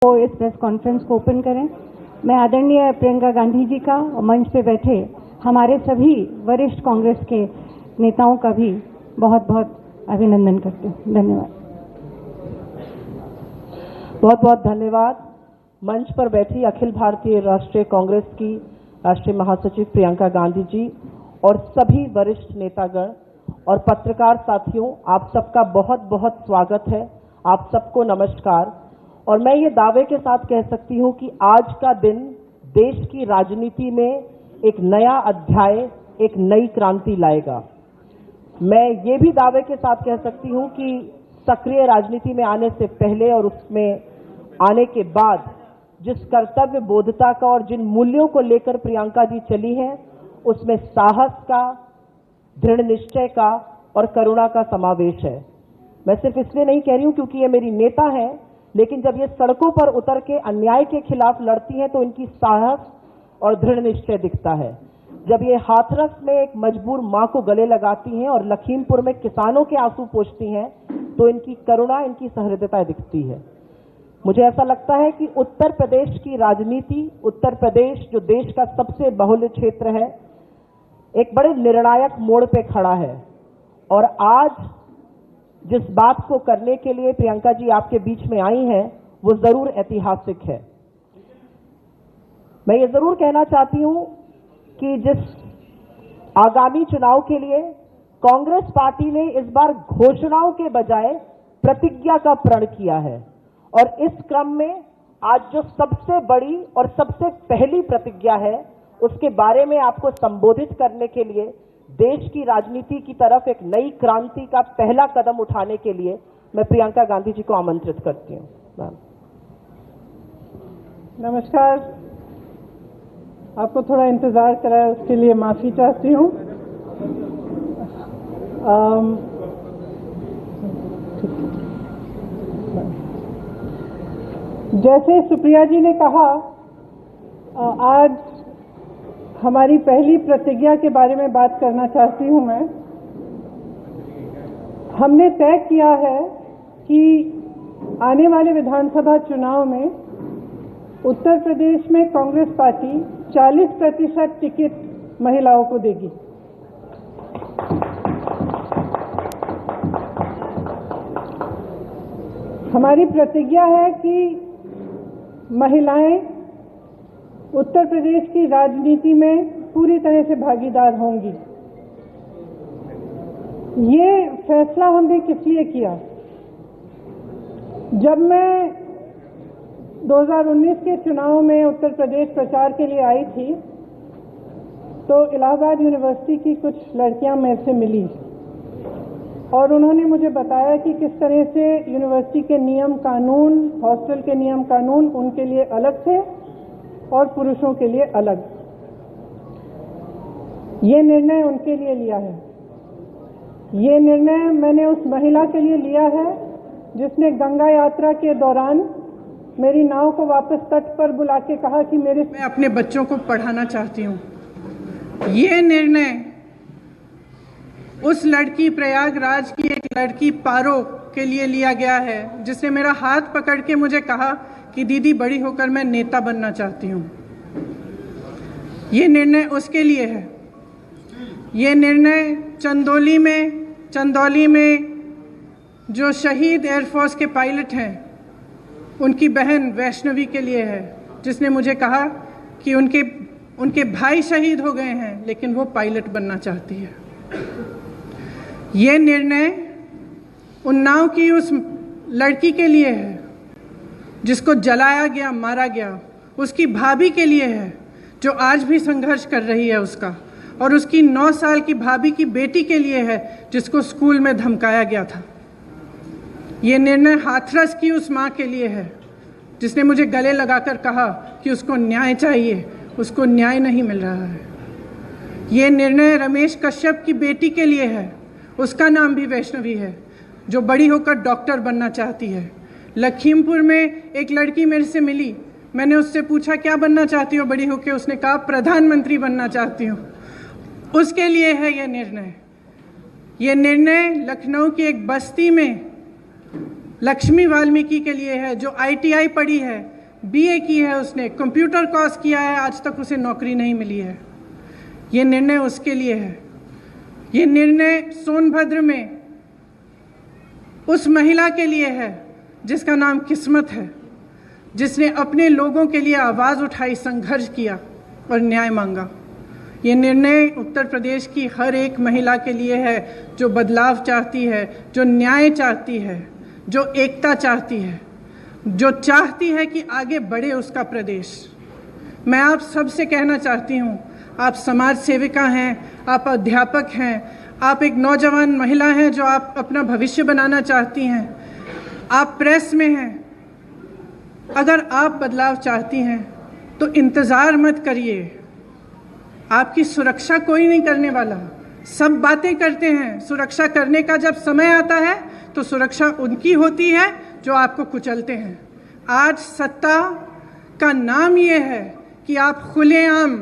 वो इस press conference को ओपन करें। मैं आदरणीय प्रियंका गांधी जी का और मंच पे बैठे हमारे सभी वरिष्ठ कांग्रेस के नेताओं का भी बहुत बहुत अभिनंदन करती हूँ। धन्यवाद। बहुत बहुत धन्यवाद। मंच पर बैठी अखिल भारतीय राष्ट्रीय कांग्रेस की राष्ट्रीय महासचिव प्रियंका गांधी जी और सभी वरिष्ठ नेतागण और पत्रकार साथियों, आप सबका बहुत बहुत स्वागत है। आप सबको नमस्कार। और मैं ये दावे के साथ कह सकती हूँ कि आज का दिन देश की राजनीति में एक नया अध्याय, एक नई क्रांति लाएगा। मैं ये भी दावे के साथ कह सकती हूँ कि सक्रिय राजनीति में आने से पहले और उसमें आने के बाद जिस कर्तव्य बोधता का और जिन मूल्यों को लेकर प्रियंका जी चली हैं, उसमें साहस का, दृढ़ निश्चय का और करुणा का समावेश है। मैं सिर्फ इसलिए नहीं कह रही हूं क्योंकि ये मेरी नेता है, लेकिन जब ये सड़कों पर उतर के अन्याय के खिलाफ लड़ती हैं तो इनकी साहस और दृढ़ निश्चय दिखता है। जब ये हाथरस में एक मजबूर मां को गले लगाती हैं और लखीमपुर में किसानों के आंसू पोंछती हैं तो इनकी करुणा, इनकी सहृदयता दिखती है। मुझे ऐसा लगता है कि उत्तर प्रदेश की राजनीति, उत्तर प्रदेश जो देश का सबसे बहुल क्षेत्र है, एक बड़े निर्णायक मोड़ पे खड़ा है। और आज जिस बात को करने के लिए प्रियंका जी आपके बीच में आई हैं, वो जरूर ऐतिहासिक है। मैं ये जरूर कहना चाहती हूं कि जिस आगामी चुनाव के लिए कांग्रेस पार्टी ने इस बार घोषणाओं के बजाय प्रतिज्ञा का प्रण किया है, और इस क्रम में आज जो सबसे बड़ी और सबसे पहली प्रतिज्ञा है, उसके बारे में आपको संबोधित करने के लिए देश की राजनीति की तरफ एक नई क्रांति का पहला कदम उठाने के लिए मैं प्रियंका गांधी जी को आमंत्रित करती हूँ। नमस्कार। आपको थोड़ा इंतजार कराया, उसके लिए माफी चाहती हूँ। जैसे सुप्रिया जी ने कहा, आज हमारी पहली प्रतिज्ञा के बारे में बात करना चाहती हूं मैं। हमने तय किया है कि आने वाले विधानसभा चुनाव में उत्तर प्रदेश में कांग्रेस पार्टी 40% टिकट महिलाओं को देगी। हमारी प्रतिज्ञा है कि महिलाएं उत्तर प्रदेश की राजनीति में पूरी तरह से भागीदार होंगी। ये फैसला हमने किस लिए किया? जब मैं 2019 के चुनाव में उत्तर प्रदेश प्रचार के लिए आई थी तो इलाहाबाद यूनिवर्सिटी की कुछ लड़कियां मेरे से मिली और उन्होंने मुझे बताया कि किस तरह से यूनिवर्सिटी के नियम कानून, हॉस्टल के नियम कानून उनके लिए अलग थे और पुरुषों के लिए अलग। ये निर्णय उनके लिए लिया है। ये निर्णय मैंने उस महिला के लिए लिया है जिसने गंगा यात्रा के दौरान मेरी नाव को वापस तट पर बुला के कहा कि मैं अपने बच्चों को पढ़ाना चाहती हूँ। ये निर्णय उस लड़की, प्रयागराज की एक लड़की पारो के लिए लिया गया है जिसने मेरा हाथ पकड़ के मुझे कहा कि दीदी, बड़ी होकर मैं नेता बनना चाहती हूँ। ये निर्णय उसके लिए है। ये निर्णय चंदौली में जो शहीद एयरफोर्स के पायलट हैं, उनकी बहन वैष्णवी के लिए है, जिसने मुझे कहा कि उनके भाई शहीद हो गए हैं लेकिन वो पायलट बनना चाहती है। ये निर्णय उन्नाव की उस लड़की के लिए है जिसको जलाया गया, मारा गया, उसकी भाभी के लिए है जो आज भी संघर्ष कर रही है उसका, और उसकी 9 साल की भाभी की बेटी के लिए है जिसको स्कूल में धमकाया गया था। ये निर्णय हाथरस की उस माँ के लिए है जिसने मुझे गले लगाकर कहा कि उसको न्याय चाहिए, उसको न्याय नहीं मिल रहा है। ये निर्णय रमेश कश्यप की बेटी के लिए है, उसका नाम भी वैष्णवी है, जो बड़ी होकर डॉक्टर बनना चाहती है। लखीमपुर में एक लड़की मेरे से मिली, मैंने उससे पूछा क्या बनना चाहती हो बड़ी होकर? उसने कहा प्रधानमंत्री बनना चाहती हूँ। उसके लिए है ये निर्णय। ये निर्णय लखनऊ की एक बस्ती में लक्ष्मी वाल्मीकि के लिए है, जो ITI पढ़ी है, BA की है, उसने कंप्यूटर कोर्स किया है, आज तक उसे नौकरी नहीं मिली है। ये निर्णय उसके लिए है। ये निर्णय सोनभद्र में उस महिला के लिए है जिसका नाम किस्मत है, जिसने अपने लोगों के लिए आवाज़ उठाई, संघर्ष किया और न्याय मांगा। ये निर्णय उत्तर प्रदेश की हर एक महिला के लिए है जो बदलाव चाहती है, जो न्याय चाहती है, जो एकता चाहती है, जो चाहती है कि आगे बढ़े उसका प्रदेश। मैं आप सबसे कहना चाहती हूँ, आप समाज सेविका हैं, आप अध्यापक हैं, आप एक नौजवान महिला हैं जो आप अपना भविष्य बनाना चाहती हैं, आप प्रेस में हैं। अगर आप बदलाव चाहती हैं तो इंतज़ार मत करिए। आपकी सुरक्षा कोई नहीं करने वाला। सब बातें करते हैं, सुरक्षा करने का जब समय आता है तो सुरक्षा उनकी होती है जो आपको कुचलते हैं। आज सत्ता का नाम ये है कि आप खुलेआम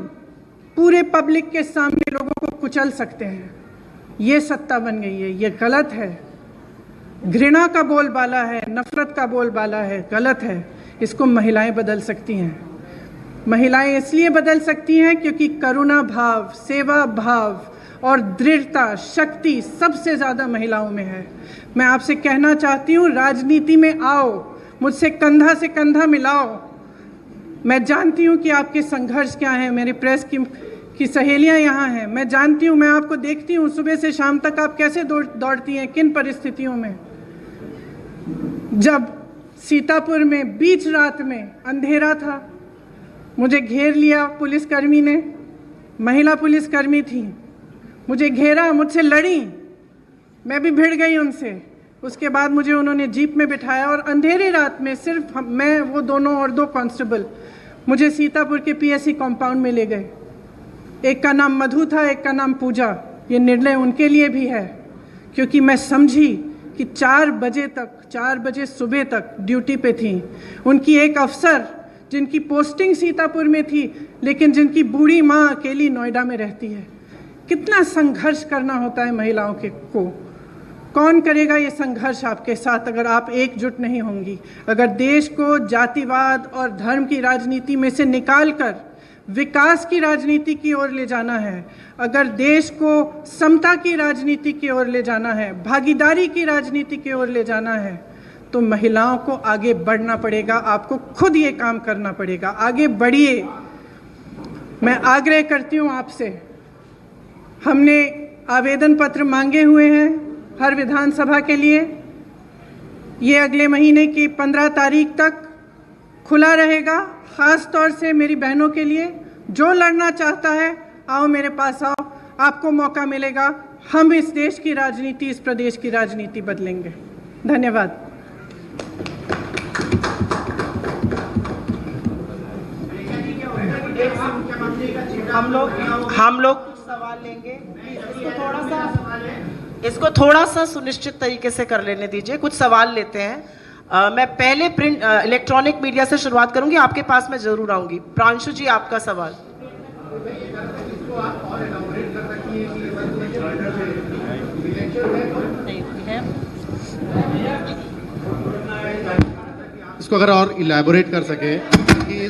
पूरे पब्लिक के सामने लोगों को कुचल सकते हैं। ये सत्ता बन गई है, ये गलत है। घृणा का बोलबाला है, नफरत का बोलबाला है, गलत है। इसको महिलाएं बदल सकती हैं। महिलाएं इसलिए बदल सकती हैं क्योंकि करुणा भाव, सेवा भाव और दृढ़ता, शक्ति सबसे ज़्यादा महिलाओं में है। मैं आपसे कहना चाहती हूँ, राजनीति में आओ, मुझसे कंधा से कंधा मिलाओ। मैं जानती हूँ कि आपके संघर्ष क्या हैं। मेरी प्रेस की सहेलियाँ यहाँ हैं, मैं जानती हूँ, मैं आपको देखती हूँ सुबह से शाम तक आप कैसे दौड़ती हैं, किन परिस्थितियों में। जब सीतापुर में बीच रात में अंधेरा था, मुझे घेर लिया पुलिसकर्मी ने, महिला पुलिसकर्मी थी, मुझे घेरा, मुझसे लड़ी, मैं भी भिड़ गई उनसे। उसके बाद मुझे उन्होंने जीप में बिठाया और अंधेरी रात में सिर्फ मैं, वो दोनों और 2 कांस्टेबल मुझे सीतापुर के PSC कॉम्पाउंड में ले गए। एक का नाम मधु था, एक का नाम पूजा। ये निर्णय उनके लिए भी है क्योंकि मैं समझी कि 4 बजे सुबह तक ड्यूटी पे थी। उनकी एक अफसर जिनकी पोस्टिंग सीतापुर में थी लेकिन जिनकी बूढ़ी माँ अकेली नोएडा में रहती है। कितना संघर्ष करना होता है महिलाओं को। कौन करेगा ये संघर्ष आपके साथ अगर आप एकजुट नहीं होंगी? अगर देश को जातिवाद और धर्म की राजनीति में से निकालकर विकास की राजनीति की ओर ले जाना है, अगर देश को समता की राजनीति की ओर ले जाना है, भागीदारी की राजनीति की ओर ले जाना है, तो महिलाओं को आगे बढ़ना पड़ेगा। आपको खुद ये काम करना पड़ेगा। आगे बढ़िए। मैं आग्रह करती हूँ आपसे, हमने आवेदन पत्र मांगे हुए हैं हर विधानसभा के लिए। ये अगले महीने की 15 तारीख तक खुला रहेगा। ख़ास तौर से मेरी बहनों के लिए, जो लड़ना चाहता है आओ मेरे पास आओ, आपको मौका मिलेगा। हम इस देश की राजनीति, इस प्रदेश की राजनीति बदलेंगे। धन्यवाद। हम लोग सवाल लेंगे। इसको थोड़ा सा सुनिश्चित तरीके से कर लेने दीजिए। कुछ सवाल लेते हैं। मैं पहले प्रिंट इलेक्ट्रॉनिक मीडिया से शुरुआत करूंगी। आपके पास मैं जरूर आऊंगी। प्रांशु जी, आपका सवाल। इसको अगर और इलैबोरेट कर सके कि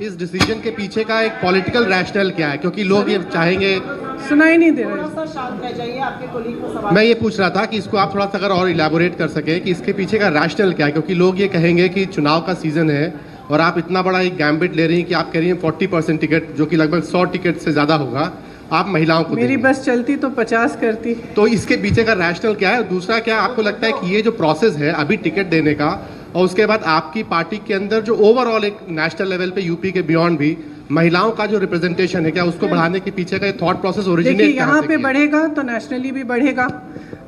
इस डिसीजन के पीछे का एक पॉलिटिकल रैशनल क्या है, क्योंकि लोग ये चाहेंगे। सुनाई नहीं दे रहा। थोड़ा सा शांत रह जाइए, आपके कोलीग को सवाल। मैं ये पूछ रहा था कि इसको आप थोड़ा सा अगर और इलैबोरेट कर सके कि इसके पीछे का रैशनल क्या है, क्योंकि लोग ये कहेंगे कि चुनाव का सीजन है और आप इतना बड़ा एक गैम्बिट ले रही हैं कि आप कह रही हैं 40% टिकट, जो कि लगभग 100 टिकट से ज्यादा होगा, आप महिलाओं को मेरी बस चलती तो 50 करती। तो इसके पीछे का रैशनल क्या है? दूसरा, क्या आपको लगता है कि ये जो प्रोसेस है अभी टिकट देने का और उसके बाद आपकी पार्टी के अंदर जो ओवरऑल एक नेशनल लेवल पे यूपी के बियॉन्ड भी महिलाओं का जो रिप्रेजेंटेशन है, क्या उसको बढ़ाने के पीछे का ये थॉट प्रोसेस ओरिजिनेट यहाँ पे बढ़ेगा तो नेशनली भी बढ़ेगा।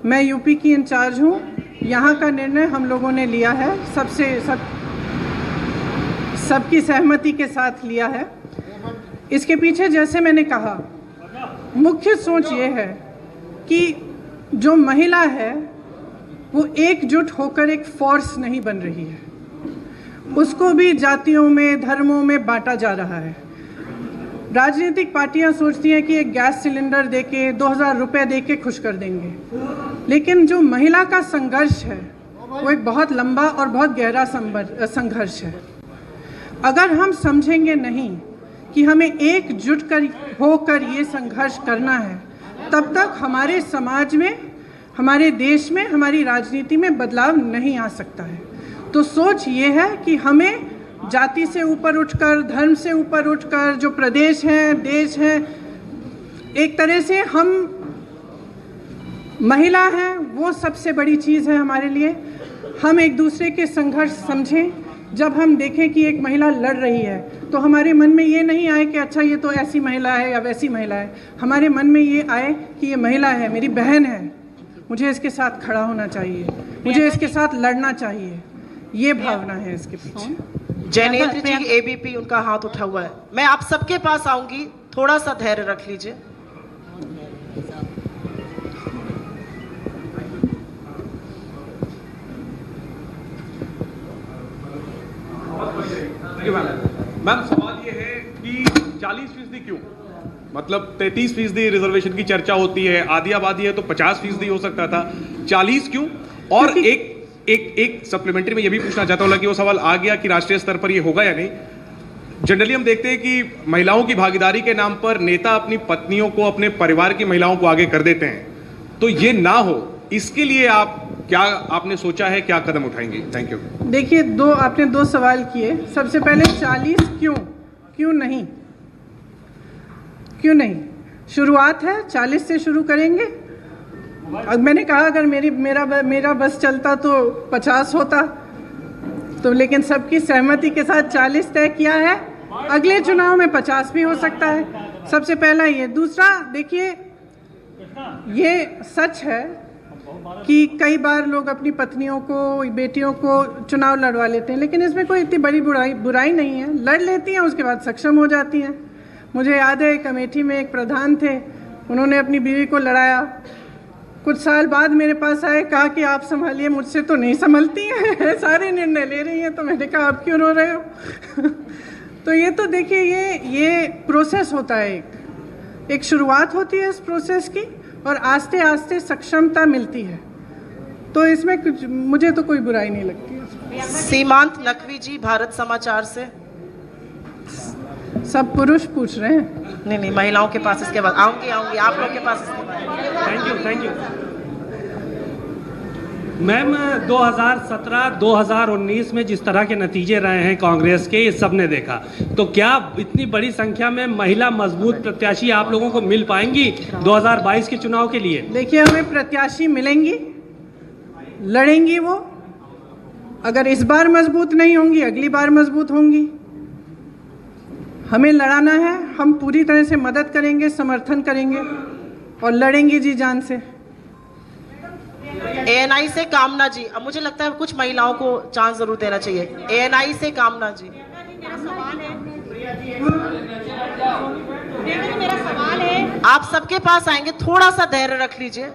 मैं यूपी की इंचार्ज हूँ। यहाँ का निर्णय हम लोगों ने लिया है, सबकी सहमति के साथ लिया है। इसके पीछे, जैसे मैंने कहा, मुख्य सोच ये है कि जो महिला है वो एकजुट होकर एक फोर्स नहीं बन रही है, उसको भी जातियों में, धर्मों में बांटा जा रहा है। राजनीतिक पार्टियां सोचती हैं कि एक गैस सिलेंडर देके, 2000 रुपए देके खुश कर देंगे, लेकिन जो महिला का संघर्ष है वो एक बहुत लंबा और बहुत गहरा संघर्ष है। अगर हम समझेंगे नहीं कि हमें एकजुट होकर ये संघर्ष करना है, तब तक हमारे समाज में, हमारे देश में, हमारी राजनीति में बदलाव नहीं आ सकता है। तो सोच ये है कि हमें जाति से ऊपर उठकर, धर्म से ऊपर उठकर, जो प्रदेश हैं, देश हैं, एक तरह से हम महिला हैं, वो सबसे बड़ी चीज़ है हमारे लिए। हम एक दूसरे के संघर्ष समझें। जब हम देखें कि एक महिला लड़ रही है तो हमारे मन में ये नहीं आए कि अच्छा ये तो ऐसी महिला है या वैसी महिला है। हमारे मन में ये आए कि ये महिला है, मेरी बहन है, मुझे इसके साथ खड़ा होना चाहिए, मुझे इसके साथ लड़ना चाहिए। ये भावना है इसके पीछे। जयनेन्द्र जी एबीपी, उनका हाथ उठा हुआ है। मैं आप सबके पास आऊंगी, थोड़ा सा धैर्य रख लीजिए। मैम सवाल ये है कि 40% क्यों? मतलब 33% रिजर्वेशन की चर्चा होती है, आधी आबादी है तो 50% हो सकता था, 40 क्यों? और एक सप्लीमेंट्री में ये भी पूछना चाहता हूँ कि वो सवाल आ गया कि राष्ट्रीय स्तर पर ये होगा या नहीं। जनरली हम देखते हैं कि महिलाओं की भागीदारी के नाम पर नेता अपनी पत्नियों को, अपने परिवार की महिलाओं को आगे कर देते हैं, तो ये ना हो इसके लिए आपने सोचा है, क्या कदम उठाएंगे? Thank you. देखिए, आपने दो सवाल किए। सबसे पहले 40 क्यों नहीं? शुरुआत है, 40 से शुरू करेंगे। अब मैंने कहा अगर मेरा बस चलता तो 50 होता, तो लेकिन सबकी सहमति के साथ 40 तय किया है। अगले चुनाव में 50 भी हो सकता है। सबसे पहला ये। दूसरा, देखिए, ये सच है कि कई बार लोग अपनी पत्नियों को, बेटियों को चुनाव लड़वा लेते हैं, लेकिन इसमें कोई इतनी बड़ी बुराई नहीं है। लड़ लेती हैं, उसके बाद सक्षम हो जाती हैं। मुझे याद है, एक अमेठी में एक प्रधान थे, उन्होंने अपनी बीवी को लड़ाया। कुछ साल बाद मेरे पास आए, कहा कि आप संभालिए, मुझसे तो नहीं संभलती हैं, सारे निर्णय ले रही हैं। तो मैंने कहा आप क्यों रो रहे हो? तो ये तो देखिए, ये प्रोसेस होता है, एक शुरुआत होती है इस प्रोसेस की, और आस्ते आस्ते सक्षमता मिलती है। तो इसमें मुझे तो कोई बुराई नहीं लगती है। सीमांत नकवी जी, भारत समाचार से। सब पुरुष पूछ रहे हैं? नहीं, महिलाओं के पास इसके बाद आऊंगी, आप लोग के पास इसके बाद। Thank you. मैम, 2017-2019 में जिस तरह के नतीजे रहे हैं कांग्रेस के, ये सब ने देखा, तो क्या इतनी बड़ी संख्या में महिला मजबूत प्रत्याशी आप लोगों को मिल पाएंगी 2022 के चुनाव के लिए? देखिए, हमें प्रत्याशी मिलेंगी, लड़ेंगी वो। अगर इस बार मजबूत नहीं होंगी, अगली बार मजबूत होंगी। हमें लड़ाना है, हम पूरी तरह से मदद करेंगे, समर्थन करेंगे और लड़ेंगे जी जान से। एएनआई से कामना जी, अब मुझे लगता है कुछ महिलाओं को चांस जरूर देना चाहिए। एएनआई से कामना जी। मेरा सवाल है, आप सबके पास आएंगे, थोड़ा सा धैर्य रख लीजिए,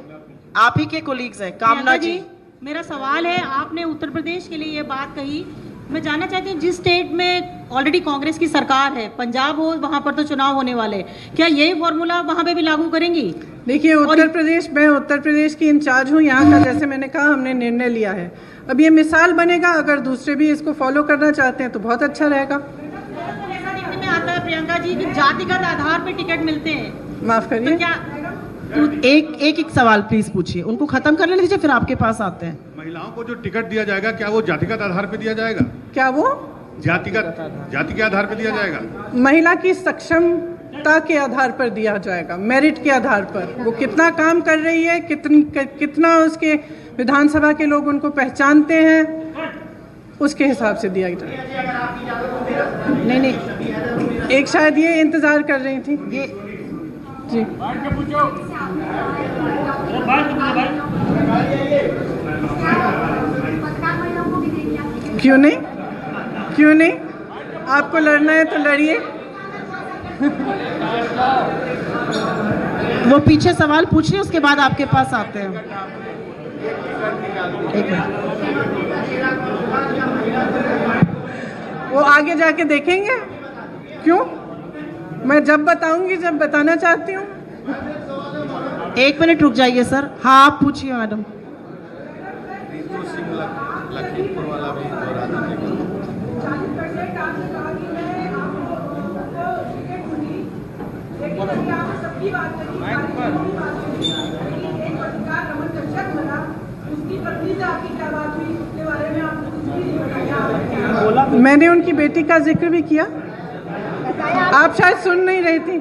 आप ही के कोलीग्स हैं। कामना जी, मेरा सवाल है, आपने उत्तर प्रदेश के लिए ये बात कही, मैं जानना चाहती हूँ, जिस स्टेट में ऑलरेडी कांग्रेस की सरकार है, पंजाब हो, वहां पर तो चुनाव होने वाले, क्या यही फॉर्मूला वहां पे भी लागू करेंगी? देखिए, मैं उत्तर प्रदेश की इंचार्ज हूँ यहाँ का। जैसे मैंने कहा, हमने निर्णय लिया है। अब ये मिसाल बनेगा, अगर दूसरे भी इसको फॉलो करना चाहते हैं तो बहुत अच्छा रहेगा। ऐसा देखने में आता है प्रियंका जी कि जातिगत आधार पर टिकट मिलते हैं। माफ करिए, तो क्या एक सवाल प्लीज पूछिए, उनको खत्म कर लेने दीजिए, फिर आपके पास आते हैं। महिलाओं को जो टिकट दिया जाएगा, क्या वो जातिगत आधार पर दिया जाएगा? क्या वो जाति के आधार पर दिया जाएगा? महिला की सक्षमता के आधार पर दिया जाएगा, मेरिट के आधार पर। वो कितना काम कर रही है, कितना उसके विधानसभा के लोग उनको पहचानते हैं, उसके हिसाब से दिया जाएगा। नहीं, एक शायद ये इंतजार कर रही थी ये जी। क्यों नहीं? आपको लड़ना है तो लड़िए। वो पीछे सवाल पूछ रहे, उसके बाद आपके पास आते हैं। एक मिनट, वो आगे जाके देखेंगे। क्यों? मैं जब बताऊंगी, जब बताना चाहती हूँ। 1 मिनट रुक जाइए सर। हाँ, आप पूछिए मैडम। मैंने उनकी बेटी का जिक्र भी किया, आप शायद सुन नहीं रही थी।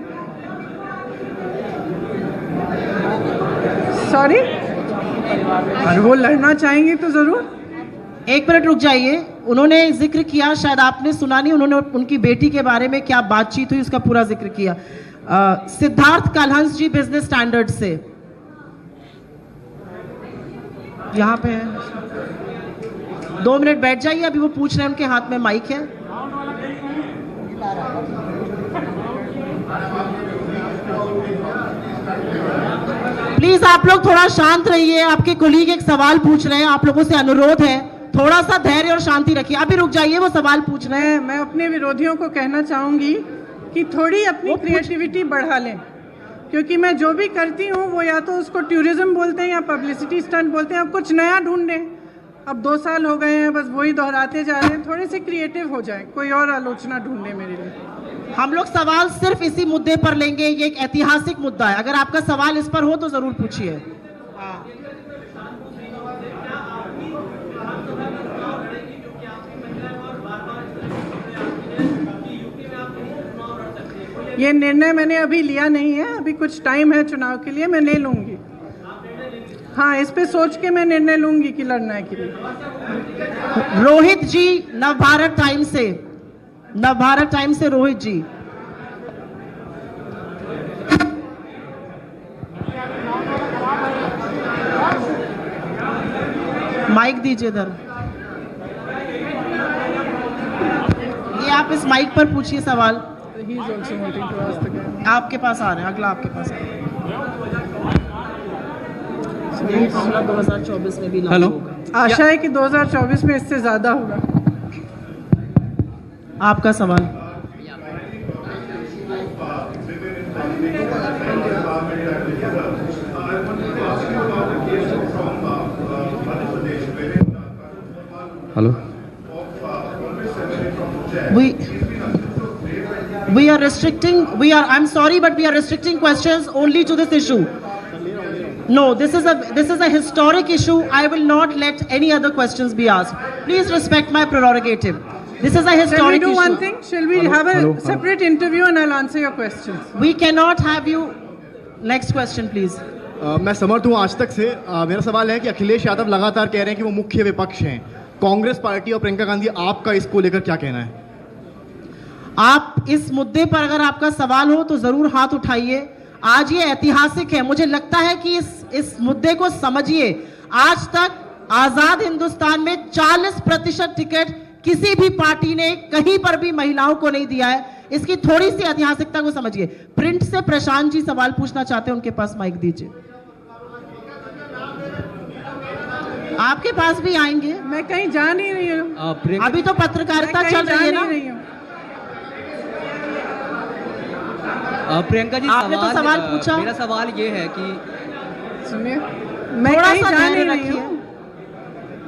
सॉरी, और वो लड़ना चाहेंगे तो जरूर। एक मिनट रुक जाइए, उन्होंने जिक्र किया, शायद आपने सुना नहीं, उन्होंने उनकी बेटी के बारे में क्या बातचीत हुई उसका पूरा जिक्र किया। सिद्धार्थ कालहंस जी बिजनेस स्टैंडर्ड से यहाँ पे है, 2 मिनट बैठ जाइए, अभी वो पूछ रहे हैं, उनके हाथ में माइक है। प्लीज आप लोग थोड़ा शांत रहिए, आपके कोलीग एक सवाल पूछ रहे हैं, आप लोगों से अनुरोध है थोड़ा सा धैर्य और शांति रखिए। अभी रुक जाइए, वो सवाल पूछ रहे हैं। मैं अपने विरोधियों को कहना चाहूंगी कि थोड़ी अपनी क्रिएटिविटी बढ़ा लें, क्योंकि मैं जो भी करती हूँ वो या तो उसको टूरिज्म बोलते हैं या पब्लिसिटी स्टंट बोलते हैं। अब कुछ नया ढूंढें, अब 2 साल हो गए हैं, बस वही दोहराते जा रहे हैं। थोड़े से क्रिएटिव हो जाए, कोई और आलोचना ढूंढे मेरे लिए। हम लोग सवाल सिर्फ इसी मुद्दे पर लेंगे, ये एक ऐतिहासिक मुद्दा है, अगर आपका सवाल इस पर हो तो जरूर पूछिए। ये निर्णय मैंने अभी लिया नहीं है, अभी कुछ टाइम है चुनाव के लिए, मैं ले लूंगी। हाँ, इस पे सोच के मैं निर्णय लूंगी कि लड़ना है कि नहीं। रोहित जी नवभारत टाइम से, नवभारत टाइम से रोहित जी। माइक दीजिए इधर, ये आप इस माइक पर पूछिए सवाल। आपके पास आ रहे हैं, अगला आपके पास आ रहे हैं। 2024 में भी लागू होगा। आशा है कि 2024 में इससे ज्यादा होगा। आपका सवाल। Hello, we are restricting, I'm sorry, but we are restricting questions only to this issue. No, this is a historic issue. I will not let any other questions be asked. Please respect my prerogative. This is a historic issue. Shall we do one thing? Shall we have a separate interview and I'll answer your questions? We cannot have you. Next question, please. मैं समर्थ हूँ आज तक से। मेरा सवाल है कि अखिलेश यादव लगातार कह रहे हैं कि वो मुख्य विपक्ष हैं, कांग्रेस पार्टी और प्रियंका गांधी, आपका इसको लेकर क्या कहना है? आप इस मुद्दे पर अगर आपका सवाल हो तो जरूर हाथ उठाइए। आज ये ऐतिहासिक है, मुझे लगता है कि इस मुद्दे को समझिए। आज तक आजाद हिंदुस्तान में 40% टिकट किसी भी पार्टी ने कहीं पर भी महिलाओं को नहीं दिया है। इसकी थोड़ी सी ऐतिहासिकता को समझिए। प्रिंट से प्रशांत जी सवाल पूछना चाहते हैं, उनके पास माइक दीजिए। आपके पास भी आएंगे। मैं कहीं जा नहीं रही हूँ, अभी तो पत्रकारिता चल रही है ना। प्रियंका जी, आपने तो सवाल पूछा। मेरा सवाल ये है कि सुनिए, मैं कहीं जा नहीं रही हूँ,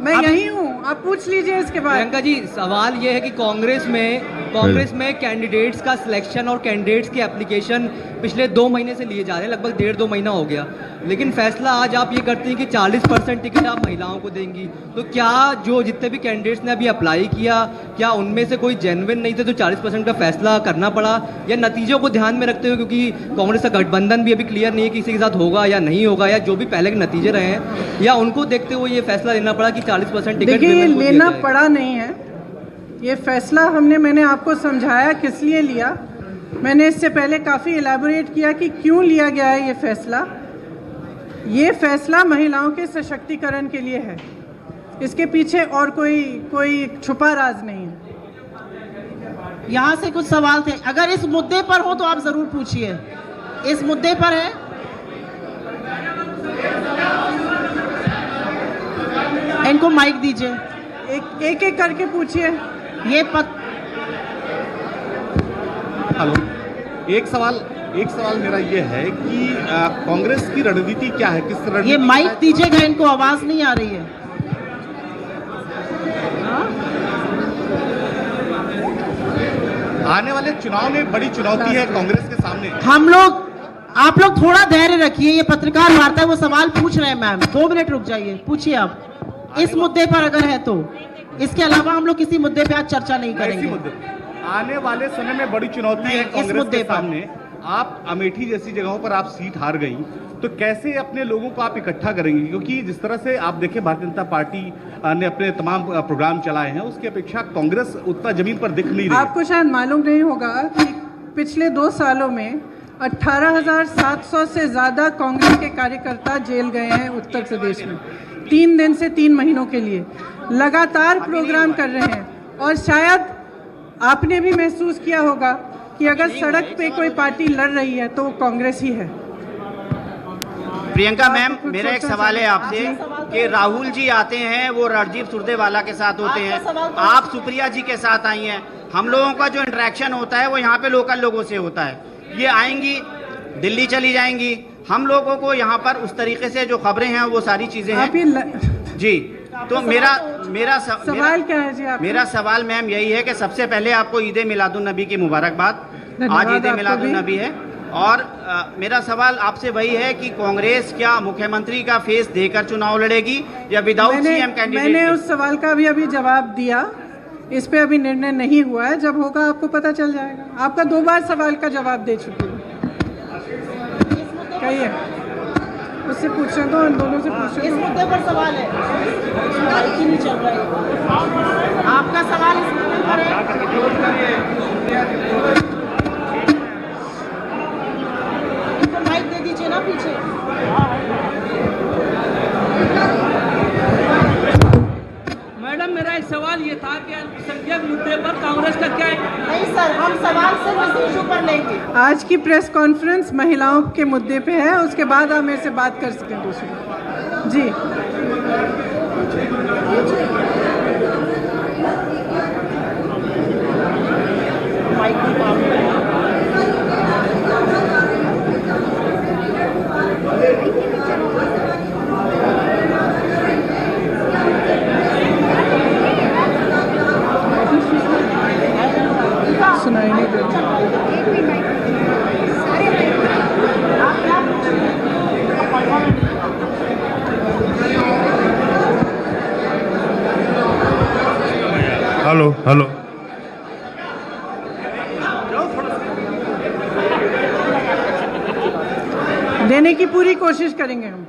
मैं यही हूँ, आप पूछ लीजिए इसके बाद। प्रियंका जी, सवाल ये है कि कांग्रेस में कैंडिडेट्स का सिलेक्शन और कैंडिडेट्स की एप्लीकेशन पिछले 2 महीने से लिए जा रहे हैं, लगभग 1.5-2 महीना हो गया, लेकिन फैसला आज आप ये करती हैं कि 40% टिकट आप महिलाओं को देंगी। तो क्या जो जितने भी कैंडिडेट्स ने अभी अप्लाई किया, क्या उनमें से कोई जेन्युइन नहीं थे तो 40% का फैसला करना पड़ा, या नतीजों को ध्यान में रखते हुए, क्योंकि कांग्रेस का गठबंधन भी अभी क्लियर नहीं है किसी के साथ होगा या नहीं होगा, या जो भी पहले के नतीजे रहे हैं, या उनको देखते हुए ये फैसला लेना पड़ा कि 40% टिकट देखिए, लेना पड़ा नहीं है ये फैसला। मैंने आपको समझाया किस लिए लिया। मैंने इससे पहले काफ़ी इलैबोरेट किया कि क्यों लिया गया है ये फैसला। ये फैसला महिलाओं के सशक्तिकरण के लिए है, इसके पीछे और कोई छुपा राज नहीं है। यहाँ से कुछ सवाल थे, अगर इस मुद्दे पर हो तो आप जरूर पूछिए। इस मुद्दे पर है, इनको माइक दीजिए। एक करके पूछिए। हेलो, एक सवाल मेरा ये है कि कांग्रेस की रणनीति क्या है? किस रणनीति? ये माइक दीजिएगा, इनको आवाज नहीं आ रही है। आने वाले चुनाव में बड़ी चुनौती है कांग्रेस के सामने। हम लोग आप लोग थोड़ा धैर्य रखिए, ये पत्रकार वार्ता है, वो सवाल पूछ रहे हैं मैम, 2 मिनट रुक जाइए, पूछिए आप इस मुद्दे पर अगर है तो। इसके अलावा हम लोग किसी मुद्दे पे आज चर्चा नहीं करेंगे। आने वाले समय में बड़ी चुनौती है कांग्रेस के सामने। आप अमेठी जैसी जगहों पर आप सीट हार गई, तो कैसे अपने लोगों को आप इकट्ठा करेंगे? क्योंकि जिस तरह से आप देखें भारतीय जनता पार्टी ने अपने तमाम प्रोग्राम चलाए हैं, उसकी अपेक्षा कांग्रेस उतना जमीन पर दिख नहीं रही। आपको शायद मालूम नहीं होगा कि पिछले 2 सालों में 18,700 से ज्यादा कांग्रेस के कार्यकर्ता जेल गए हैं उत्तर प्रदेश में, 3 दिन से 3 महीनों के लिए लगातार प्रोग्राम कर रहे हैं। और शायद आपने भी महसूस किया होगा कि अगर सड़क पे कोई पार्टी लड़ रही है तो वो कांग्रेस ही है। प्रियंका मैम, मेरा एक सवाल है आपसे कि राहुल जी आते हैं, वो राजीव सुरजेवाला के साथ होते हैं, आप सुप्रिया जी के साथ आई हैं, हम लोगों का जो इंटरेक्शन होता है वो यहाँ पे लोकल लोगों से होता है। ये आएंगी, दिल्ली चली जाएंगी, हम लोगों को यहाँ पर उस तरीके से जो खबरें हैं वो सारी चीजें हैं जी। तो मेरा सवाल क्या है जी? मेरा सवाल मैम यही है कि सबसे पहले आपको ईद मिलादुन नबी की मुबारकबाद। आज ईद मिलादुन नबी है, और मेरा सवाल आपसे वही है कि कांग्रेस क्या मुख्यमंत्री का फेस देकर चुनाव लड़ेगी या विदाउट सीएम कैंडिडेट? मैंने उस सवाल का भी अभी जवाब दिया, इस पे अभी निर्णय नहीं हुआ है, जब होगा आपको पता चल जाएगा। आपका 2 बार सवाल का जवाब दे चुकी हूँ। कहिए, उससे पूछे तो इन दोनों से पूछे। इस मुद्दे पर सवाल है, नहीं चल रहा है आपका सवाल इस मुद्दे पर है। माइक दे दीजिए ना पीछे। मैडम, मेरा एक सवाल ये था कि अल्पसंख्यक मुद्दे पर कांग्रेस का क्या है? नहीं सर, हम सवाल सिर्फ इस इशू पर लेंगे। आज की प्रेस कॉन्फ्रेंस महिलाओं के मुद्दे पे है, उसके बाद आप मेरे से बात कर सकें दूसरी। जी सुनाई नहीं दे रहा। हेलो हेलो, देने की पूरी कोशिश करेंगे हम।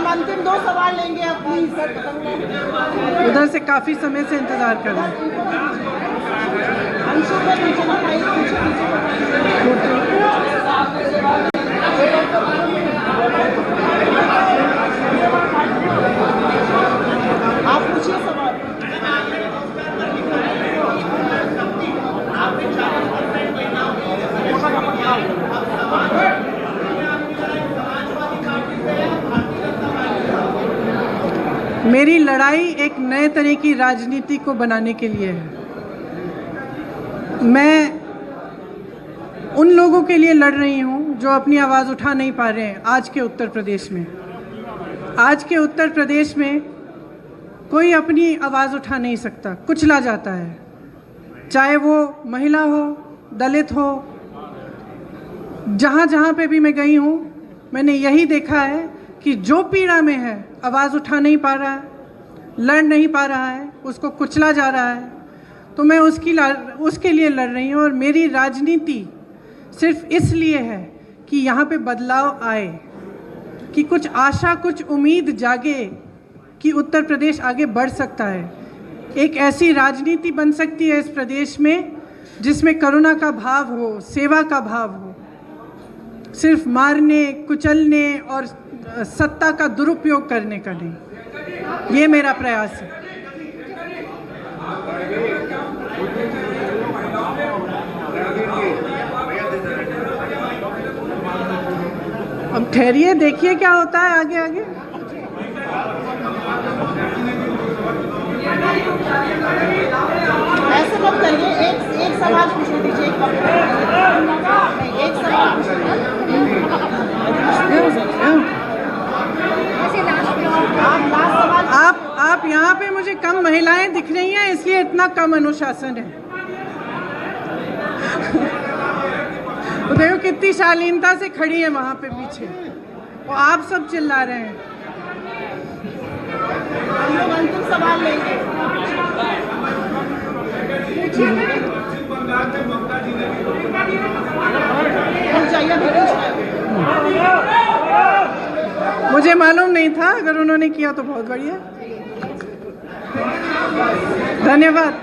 अंतिम 2 सवाल लेंगे अब प्लीज। उधर से काफी समय से इंतजार कर रहे हैं। आप पूछिए सवाल। मेरी लड़ाई एक नए तरह की राजनीति को बनाने के लिए है। मैं उन लोगों के लिए लड़ रही हूं जो अपनी आवाज़ उठा नहीं पा रहे हैं आज के उत्तर प्रदेश में। आज के उत्तर प्रदेश में कोई अपनी आवाज़ उठा नहीं सकता, कुचला जाता है, चाहे वो महिला हो, दलित हो। जहाँ जहाँ पे भी मैं गई हूँ मैंने यही देखा है कि जो पीड़ा में है, आवाज़ उठा नहीं पा रहा है, लड़ नहीं पा रहा है, उसको कुचला जा रहा है, तो मैं उसके लिए लड़ रही हूँ। और मेरी राजनीति सिर्फ इसलिए है कि यहाँ पे बदलाव आए, कि कुछ आशा, कुछ उम्मीद जागे कि उत्तर प्रदेश आगे बढ़ सकता है। एक ऐसी राजनीति बन सकती है इस प्रदेश में जिसमें करुणा का भाव हो, सेवा का भाव हो, सिर्फ मारने, कुचलने और सत्ता का दुरुपयोग करने का नहीं। ये मेरा प्रयास है। अब ठहरिए, देखिए क्या होता है आगे आगे। ऐसे मत करिए, एक सवाल पूछ दीजिए। एक सवाल आप यहाँ पे मुझे कम महिलाएं दिख रही हैं, इसलिए इतना कम अनुशासन है। तो देखो कितनी शालीनता से खड़ी है वहां पे पीछे, और आप सब चिल्ला रहे हैं। हम लोग अंतिम सवाल लेंगे। मुझे मालूम नहीं था, अगर उन्होंने किया तो बहुत बढ़िया। धन्यवाद।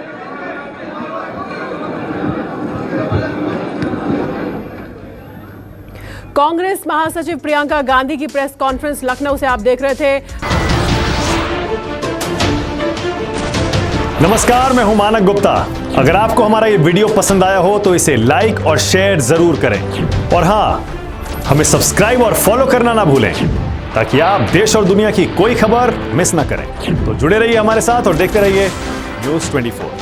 कांग्रेस महासचिव प्रियंका गांधी की प्रेस कॉन्फ्रेंस लखनऊ से आप देख रहे थे। नमस्कार, मैं हूं मानक गुप्ता। अगर आपको हमारा ये वीडियो पसंद आया हो तो इसे लाइक और शेयर जरूर करें, और हां, हमें सब्सक्राइब और फॉलो करना ना भूलें ताकि आप देश और दुनिया की कोई खबर मिस ना करें। तो जुड़े रहिए हमारे साथ और देखते रहिए न्यूज़ 24।